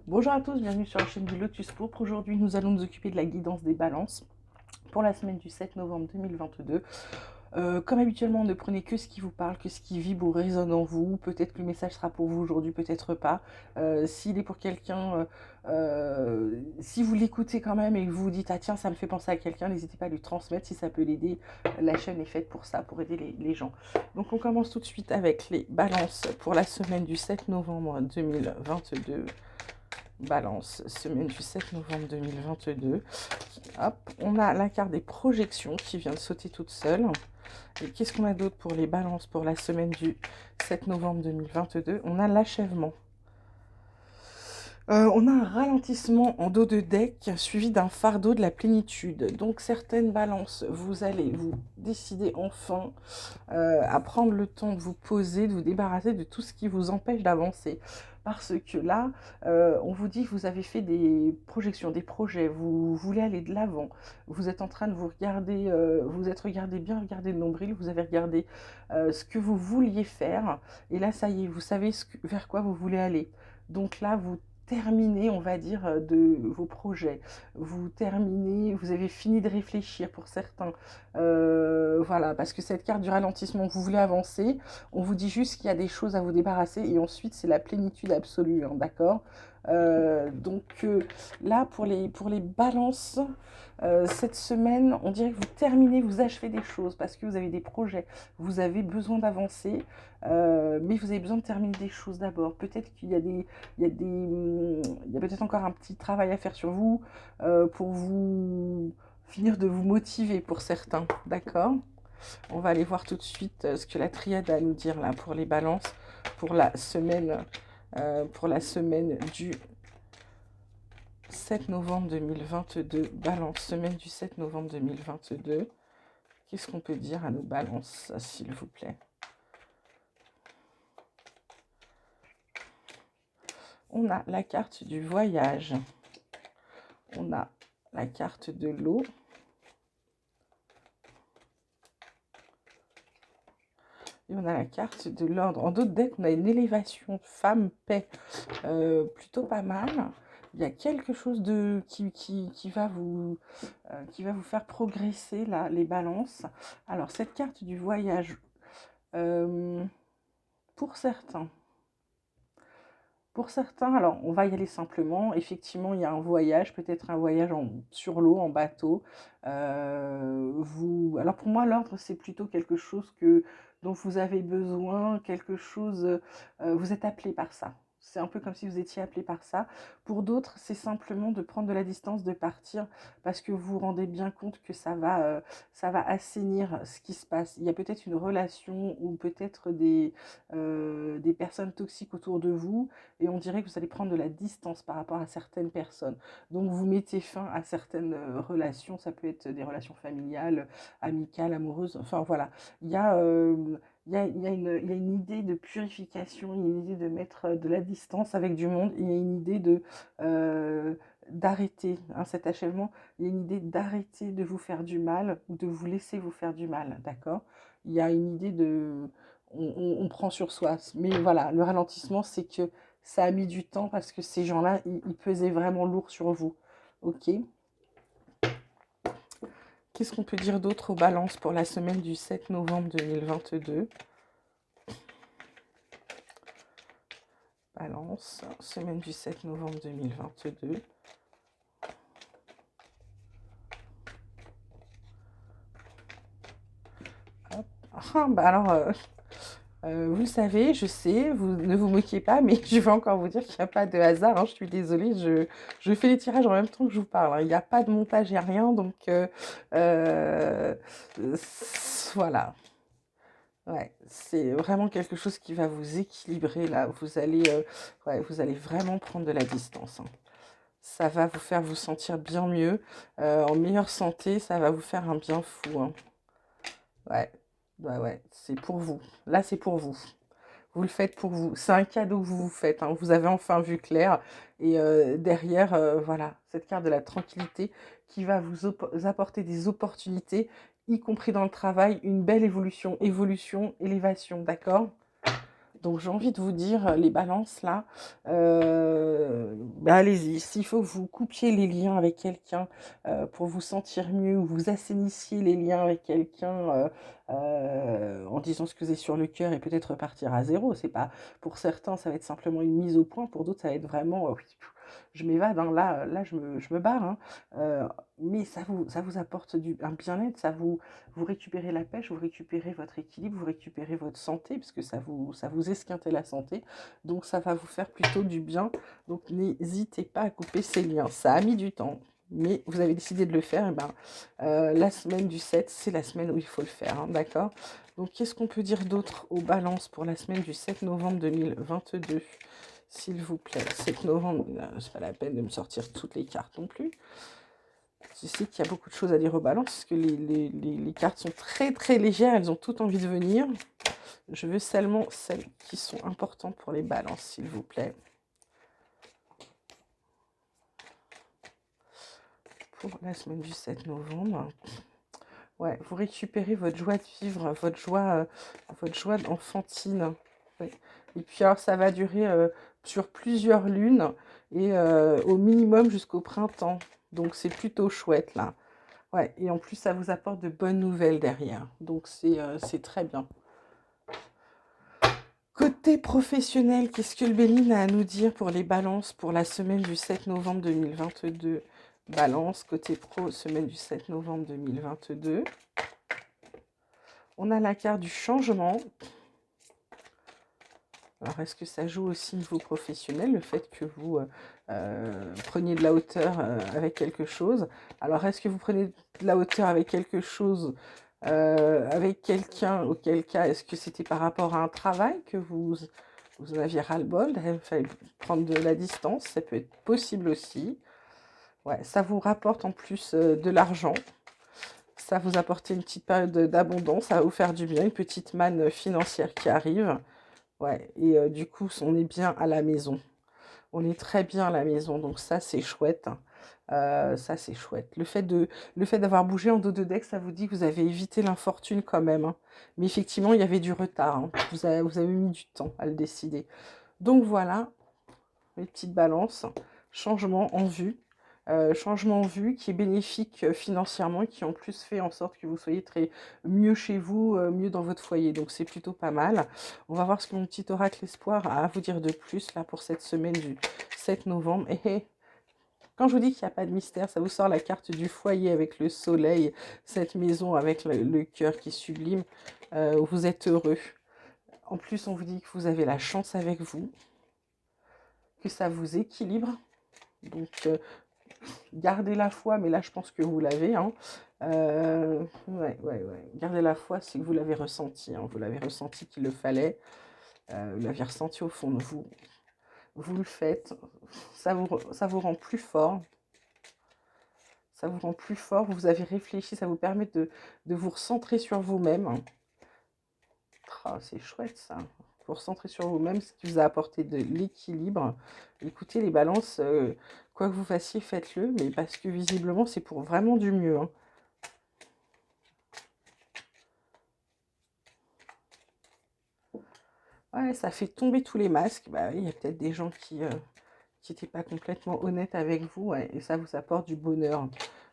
Bonjour à tous, bienvenue sur la chaîne du Lotus Pourpre. Pour aujourd'hui, nous allons nous occuper de la guidance des balances pour la semaine du 7 novembre 2022. Comme habituellement, ne prenez que ce qui vous parle, que ce qui vibre ou résonne en vous. Peut-être que le message sera pour vous aujourd'hui, peut-être pas. S'il est pour quelqu'un, si vous l'écoutez quand même et que vous vous dites ah tiens ça me fait penser à quelqu'un, n'hésitez pas à lui transmettre si ça peut l'aider. La chaîne est faite pour ça, pour aider les gens. Donc on commence tout de suite avec les balances pour la semaine du 7 novembre 2022. Balance, semaine du 7 novembre 2022. Hop, on a la carte des projections qui vient de sauter toute seule. Et qu'est-ce qu'on a d'autre pour les balances pour la semaine du 7 novembre 2022? On a l'achèvement. On a un ralentissement en dos de deck suivi d'un fardeau de la plénitude. Donc certaines balances, vous allez vous décider enfin à prendre le temps de vous poser, de vous débarrasser de tout ce qui vous empêche d'avancer. Parce que là, on vous dit que vous avez fait des projections, des projets, vous voulez aller de l'avant, vous êtes en train de vous regarder, vous êtes regardé bien, regardé le nombril, vous avez regardé ce que vous vouliez faire, et là, ça y est, vous savez vers quoi vous voulez aller. Donc là, vous terminez, on va dire, de vos projets. Vous terminez, vous avez fini de réfléchir pour certains. Voilà, parce que cette carte du ralentissement, vous voulez avancer, on vous dit juste qu'il y a des choses à vous débarrasser et ensuite c'est la plénitude absolue, hein, d'accord. Là, pour les balances, cette semaine, on dirait que vous terminez, vous achevez des choses parce que vous avez des projets, vous avez besoin d'avancer, mais vous avez besoin de terminer des choses d'abord. Peut-être qu'il y a il y a peut-être encore un petit travail à faire sur vous pour vous finir de vous motiver pour certains, d'accord. On va aller voir tout de suite ce que la triade a à nous dire là pour les balances pour la semaine du 7 novembre 2022. Balance, semaine du 7 novembre 2022. Qu'est-ce qu'on peut dire à nos balances, s'il vous plaît? On a la carte du voyage. On a la carte de l'eau. Et on a la carte de l'ordre. En d'autres decks, on a une élévation femme, paix, plutôt pas mal. Il y a quelque chose qui va vous faire progresser là, les balances. Alors, cette carte du voyage, euh, pour certains, alors on va y aller simplement. Effectivement, il y a un voyage, peut-être un voyage sur l'eau, en bateau. Alors pour moi, l'ordre, c'est plutôt quelque chose dont vous avez besoin, quelque chose, vous êtes appelé par ça. C'est un peu comme si vous étiez appelé par ça. Pour d'autres, c'est simplement de prendre de la distance, de partir, parce que vous vous rendez bien compte que ça va assainir ce qui se passe. Il y a peut-être une relation ou peut-être des personnes toxiques autour de vous et on dirait que vous allez prendre de la distance par rapport à certaines personnes. Donc vous mettez fin à certaines relations, ça peut être des relations familiales, amicales, amoureuses, enfin voilà. Il y a, il y a une idée de purification, il y a une idée de mettre de la distance avec du monde, il y a une idée d'arrêter cet achèvement, il y a une idée d'arrêter de vous faire du mal ou de vous laisser vous faire du mal, d'accord. Il y a une idée de... on prend sur soi. Mais voilà, le ralentissement, c'est que ça a mis du temps parce que ces gens-là, ils pesaient vraiment lourd sur vous. Ok. Qu'est-ce qu'on peut dire d'autre aux balances pour la semaine du 7 novembre 2022? Balance, semaine du 7 novembre 2022. Hop. Ah, bah alors, vous le savez, je sais, vous ne vous moquez pas, mais je vais encore vous dire qu'il n'y a pas de hasard, hein, je suis désolée, je fais les tirages en même temps que je vous parle, hein. Il n'y a pas de montage, il n'y a rien, donc euh, voilà. Ouais, c'est vraiment quelque chose qui va vous équilibrer là. Ouais, vous allez vraiment prendre de la distance, hein. Ça va vous faire vous sentir bien mieux, en meilleure santé, ça va vous faire un bien fou, hein. Ouais, ouais, ouais, c'est pour vous. Là, c'est pour vous. Vous le faites pour vous. C'est un cadeau que vous vous faites, hein. Vous avez enfin vu clair. Et derrière, voilà, cette carte de la tranquillité qui va vous apporter des opportunités, y compris dans le travail, une belle évolution, élévation, d'accord? Donc j'ai envie de vous dire, les balances là, Ben allez-y. S'il faut que vous coupiez les liens avec quelqu'un pour vous sentir mieux, ou vous assaiниssiez les liens avec quelqu'un en disant ce que vous avez sur le cœur et peut-être repartir à zéro. C'est pas, pour certains, ça va être simplement une mise au point. Pour d'autres, ça va être vraiment, oui, je m'évade, hein, là je me barre. Hein. Euh, mais ça vous apporte un bien-être, vous récupérez la pêche, vous récupérez votre équilibre, vous récupérez votre santé, parce que ça vous esquintait la santé. Donc ça va vous faire plutôt du bien. Donc n'hésitez pas à couper ces liens. Ça a mis du temps, mais vous avez décidé de le faire. Et ben, la semaine du 7, c'est la semaine où il faut le faire. Hein, d'accord? Donc qu'est-ce qu'on peut dire d'autre aux balances pour la semaine du 7 novembre 2022? S'il vous plaît, 7 novembre, c'est pas la peine de me sortir toutes les cartes non plus. Je sais qu'il y a beaucoup de choses à dire aux balances, parce que les cartes sont très très légères, elles ont toutes envie de venir. Je veux seulement celles qui sont importantes pour les balances, s'il vous plaît. Pour la semaine du 7 novembre. Ouais, vous récupérez votre joie de vivre, votre joie enfantine. Ouais. Et puis alors ça va durer sur plusieurs lunes et au minimum jusqu'au printemps. Donc c'est plutôt chouette là. Ouais, et en plus ça vous apporte de bonnes nouvelles derrière. Donc c'est très bien. Côté professionnel, qu'est-ce que le Béline a à nous dire pour les balances pour la semaine du 7 novembre 2022? Balance, côté pro, semaine du 7 novembre 2022. On a la carte du changement. Alors, est-ce que ça joue aussi niveau professionnel, le fait que vous preniez de la hauteur avec quelque chose? Alors, est-ce que vous prenez de la hauteur avec quelque chose, avec quelqu'un, auquel cas, est-ce que c'était par rapport à un travail que vous aviez ras-le-bol, il fallait prendre de la distance, ça peut être possible aussi. Ouais, ça vous rapporte en plus de l'argent. Ça vous apporte une petite période d'abondance, ça va vous faire du bien, une petite manne financière qui arrive. Ouais, et du coup, on est bien à la maison. On est très bien à la maison, donc ça, c'est chouette. Hein. Ça, c'est chouette. Le fait d'avoir bougé en dos de deck, ça vous dit que vous avez évité l'infortune quand même. Hein. Mais effectivement, il y avait du retard. Hein. Vous avez mis du temps à le décider. Donc voilà, les petites balances. Changement en vue. Changement en vue qui est bénéfique financièrement et qui en plus fait en sorte que vous soyez très mieux chez vous, mieux dans votre foyer. Donc c'est plutôt pas mal. On va voir ce que mon petit oracle espoir a à vous dire de plus là pour cette semaine du 7 novembre. Et quand je vous dis qu'il n'y a pas de mystère, ça vous sort la carte du foyer avec le soleil, cette maison avec le cœur qui est sublime, où vous êtes heureux. En plus, on vous dit que vous avez la chance avec vous, que ça vous équilibre. Donc, gardez la foi, mais là, je pense que vous l'avez. Hein. Ouais. Gardez la foi, c'est que vous l'avez ressenti. Hein. Vous l'avez ressenti qu'il le fallait. Vous l'avez ressenti au fond de vous. Vous le faites. Ça vous rend plus fort. Ça vous rend plus fort. Vous avez réfléchi. Ça vous permet de vous recentrer sur vous-même. Hein. Oh, c'est chouette, ça. Vous recentrer sur vous-même, ce qui vous a apporté de l'équilibre. Écoutez, les balances, quoi que vous fassiez, faites-le, mais parce que visiblement, c'est pour vraiment du mieux. Hein. Ouais, ça fait tomber tous les masques. Bah oui, il y a peut-être des gens qui n'étaient pas complètement honnêtes avec vous, ouais, et ça vous apporte du bonheur.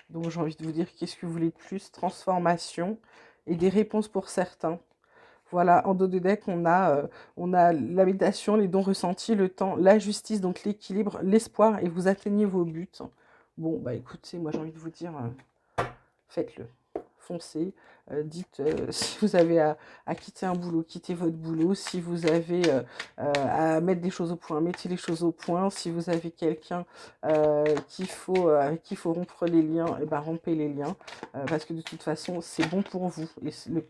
Donc j'ai envie de vous dire, qu'est-ce que vous voulez de plus? Transformation et des réponses pour certains. Voilà, en dos de deck, on a la méditation, les dons ressentis, le temps, la justice, donc l'équilibre, l'espoir, et vous atteignez vos buts. Bon, bah écoutez, moi j'ai envie de vous dire, faites-le, foncez. Dites si vous avez à quitter un boulot, quittez votre boulot. Si vous avez à mettre des choses au point, mettez les choses au point. Si vous avez quelqu'un avec qui il faut rompre les liens, et ben rompez les liens. Parce que de toute façon, c'est bon pour vous. Et le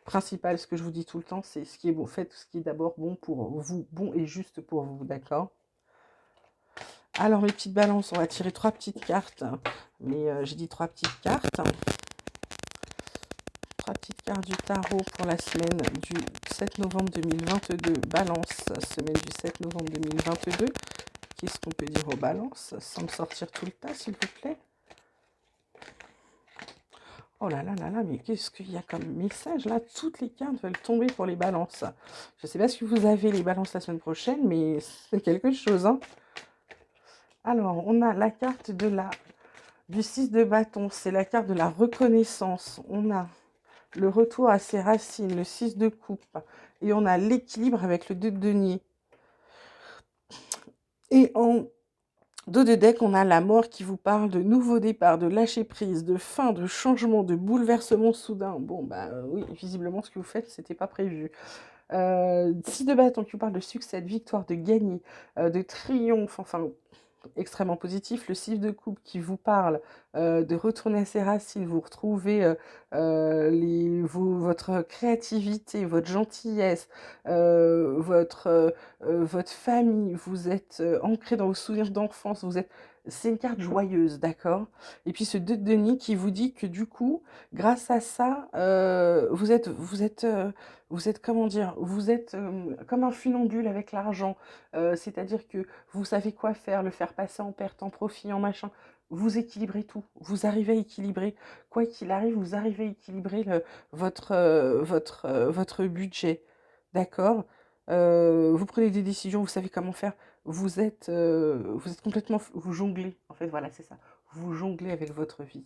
principal, ce que je vous dis tout le temps, c'est ce qui est bon. Faites ce qui est d'abord bon pour vous, bon et juste pour vous, d'accord? Alors, mes petites balances, on va tirer 3 petites cartes. Mais j'ai dit 3 petites cartes. 3 petites cartes du tarot pour la semaine du 7 novembre 2022. Balance, semaine du 7 novembre 2022. Qu'est-ce qu'on peut dire aux balances sans me sortir tout le tas, s'il vous plaît? Oh là là là là, mais qu'est-ce qu'il y a comme message là? Toutes les cartes veulent tomber pour les balances. Je ne sais pas si vous avez les balances la semaine prochaine, mais c'est quelque chose, hein. Alors, on a la carte du 6 de bâton, c'est la carte de la reconnaissance. On a le retour à ses racines, le 6 de coupe, et on a l'équilibre avec le 2 de denier. Et en dos de deck, on a la mort qui vous parle de nouveau départ, de lâcher prise, de fin, de changement, de bouleversement soudain. Bon, bah oui, visiblement, ce que vous faites, c'était pas prévu. 6 de bâton qui vous parle de succès, de victoire, de gagner, de triomphe, enfin, extrêmement positif. Le 6 de coupe qui vous parle de retourner à ses racines, vous retrouvez votre créativité, votre gentillesse, votre famille, vous êtes ancré dans vos souvenirs d'enfance, c'est une carte joyeuse, d'accord? Et puis ce 2 de denier qui vous dit que du coup, grâce à ça, vous êtes, comment dire, vous êtes comme un funambule avec l'argent. C'est-à-dire que vous savez quoi faire, le faire passer en perte, en profit, en machin. Vous équilibrez tout. Vous arrivez à équilibrer. Quoi qu'il arrive, vous arrivez à équilibrer votre budget. D'accord? Vous prenez des décisions, vous savez comment faire. Vous êtes complètement. Vous jonglez. En fait, voilà, c'est ça. Vous jonglez avec votre vie.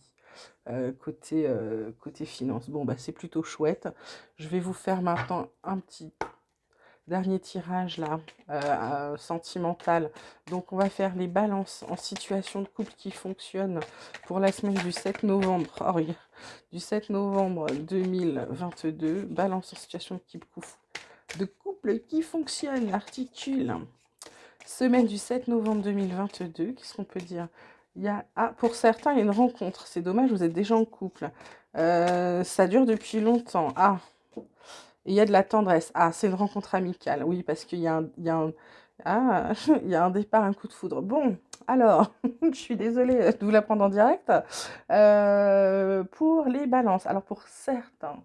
Côté finance. Bon, bah, c'est plutôt chouette. Je vais vous faire maintenant un petit dernier tirage là, sentimental. Donc on va faire les balances en situation de couple qui fonctionnent pour la semaine du 7 novembre. Oh, oui, du 7 novembre 2022. Balance en situation de couple qui fonctionne, articule. Semaine du 7 novembre 2022. Qu'est-ce qu'on peut dire? Pour certains, il y a une rencontre. C'est dommage, vous êtes déjà en couple. Ça dure depuis longtemps. Ah, et il y a de la tendresse. Ah, c'est une rencontre amicale. Oui, parce qu'il y a il y a un départ, un coup de foudre. Bon, alors, je suis désolée de vous la prendre en direct. Pour les balances. Alors, pour certains,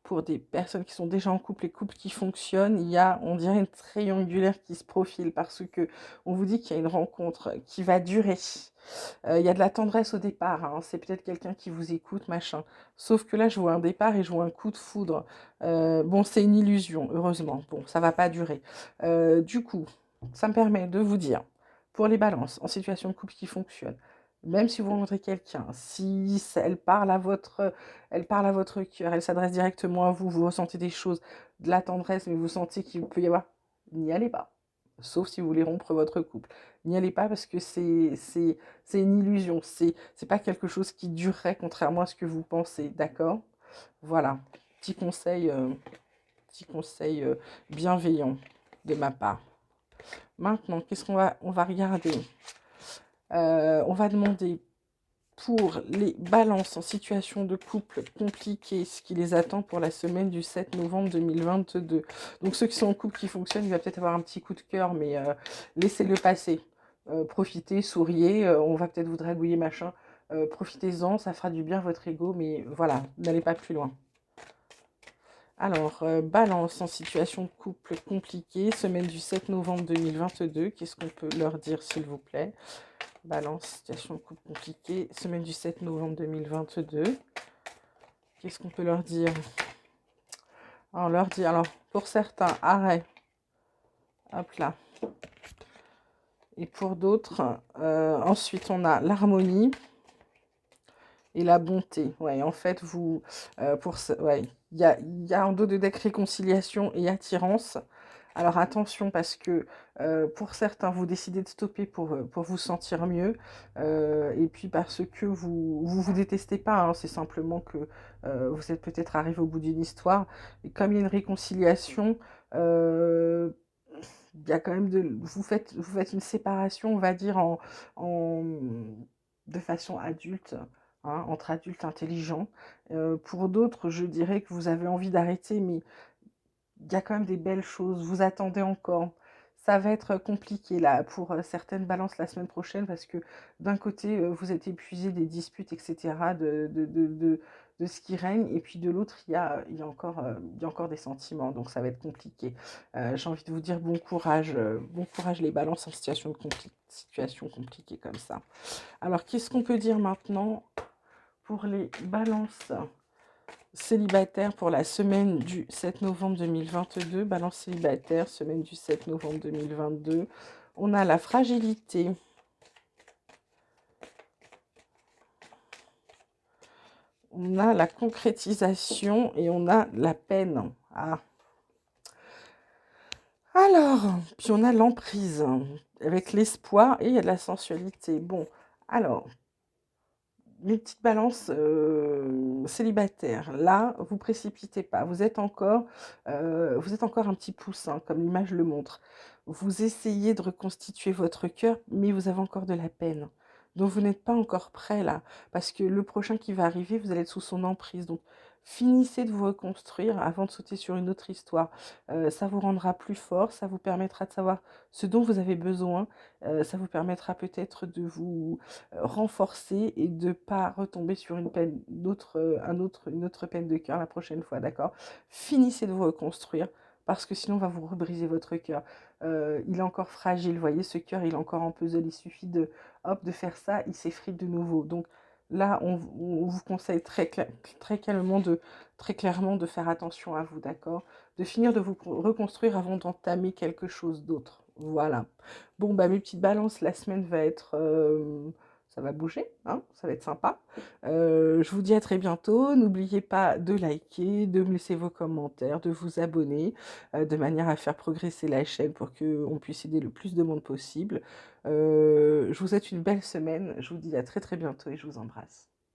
pour des personnes qui sont déjà en couple, les couples qui fonctionnent, il y a, on dirait, une triangulaire qui se profile parce que on vous dit qu'il y a une rencontre qui va durer. Il y a de la tendresse au départ, hein. C'est peut-être quelqu'un qui vous écoute, machin. Sauf que là, je vois un départ et je vois un coup de foudre. Bon, c'est une illusion, heureusement. Bon, ça va pas durer. Du coup, ça me permet de vous dire, pour les balances, en situation de couple qui fonctionne, même si vous rencontrez quelqu'un, si elle parle à votre cœur, elle s'adresse directement à vous, vous ressentez des choses, de la tendresse, mais vous sentez qu'il peut y avoir, n'y allez pas. Sauf si vous voulez rompre votre couple. N'y allez pas parce que c'est une illusion. C'est pas quelque chose qui durerait contrairement à ce que vous pensez. D'accord? Voilà. Petit conseil, petit conseil bienveillant de ma part. Maintenant, qu'est-ce on va regarder? On va demander pour les balances en situation de couple compliqué, ce qui les attend pour la semaine du 7 novembre 2022. Donc ceux qui sont en couple qui fonctionnent, il va peut-être avoir un petit coup de cœur, mais laissez-le passer. Profitez, souriez, on va peut-être vous dragouiller, machin. Profitez-en, ça fera du bien à votre ego, mais voilà, n'allez pas plus loin. Alors, balance en situation de couple compliqué, semaine du 7 novembre 2022. Qu'est-ce qu'on peut leur dire, s'il vous plaît? Balance, situation de couple compliquée, semaine du 7 novembre 2022. Qu'est-ce qu'on peut leur dire? On leur dit, alors, pour certains, arrêt. Hop là. Et pour d'autres, ensuite, on a l'harmonie et la bonté. Ouais, en fait, ouais, il y a en dos de deck réconciliation et attirance. Alors attention parce que pour certains, vous décidez de stopper pour vous sentir mieux. Et puis parce que vous détestez pas, hein, c'est simplement que vous êtes peut-être arrivé au bout d'une histoire. Et comme il y a une réconciliation, il y a quand même vous faites une séparation, on va dire, en, de façon adulte. Hein, entre adultes intelligents. Pour d'autres, je dirais que vous avez envie d'arrêter, mais il y a quand même des belles choses, vous attendez encore. Ça va être compliqué là pour certaines balances la semaine prochaine parce que d'un côté, vous êtes épuisé des disputes, etc., de ce qui règne, et puis de l'autre, il y a encore des sentiments, donc ça va être compliqué. J'ai envie de vous dire bon courage les balances en situation compliquée comme ça. Alors, qu'est-ce qu'on peut dire maintenant pour les balances célibataire pour la semaine du 7 novembre 2022, balance célibataire, semaine du 7 novembre 2022. On a la fragilité, On a la concrétisation et on a la peine. Ah. Alors, puis on a l'emprise avec l'espoir et il y a de la sensualité. Bon, alors, les petites balances célibataires, là, vous précipitez pas. Vous êtes encore un petit poussin, comme l'image le montre. Vous essayez de reconstituer votre cœur, mais vous avez encore de la peine. Donc vous n'êtes pas encore prêt là, parce que le prochain qui va arriver, vous allez être sous son emprise. Donc finissez de vous reconstruire avant de sauter sur une autre histoire. Ça vous rendra plus fort, ça vous permettra de savoir ce dont vous avez besoin, ça vous permettra peut-être de vous renforcer et de ne pas retomber sur une peine, une autre peine de cœur la prochaine fois, d'accord? Finissez de vous reconstruire parce que sinon on va vous rebriser votre cœur. Il est encore fragile, vous voyez, ce cœur, il est encore en puzzle, il suffit de, hop, de faire ça, il s'effrite de nouveau. Donc là, on vous conseille très calmement, très clairement de faire attention à vous, d'accord? De finir de vous reconstruire avant d'entamer quelque chose d'autre. Voilà. Bon, bah mes petites balances, la semaine va être ça va bouger, hein, ça va être sympa. Je vous dis à très bientôt. N'oubliez pas de liker, de me laisser vos commentaires, de vous abonner, de manière à faire progresser la chaîne pour qu'on puisse aider le plus de monde possible. Je vous souhaite une belle semaine. Je vous dis à très très bientôt et je vous embrasse.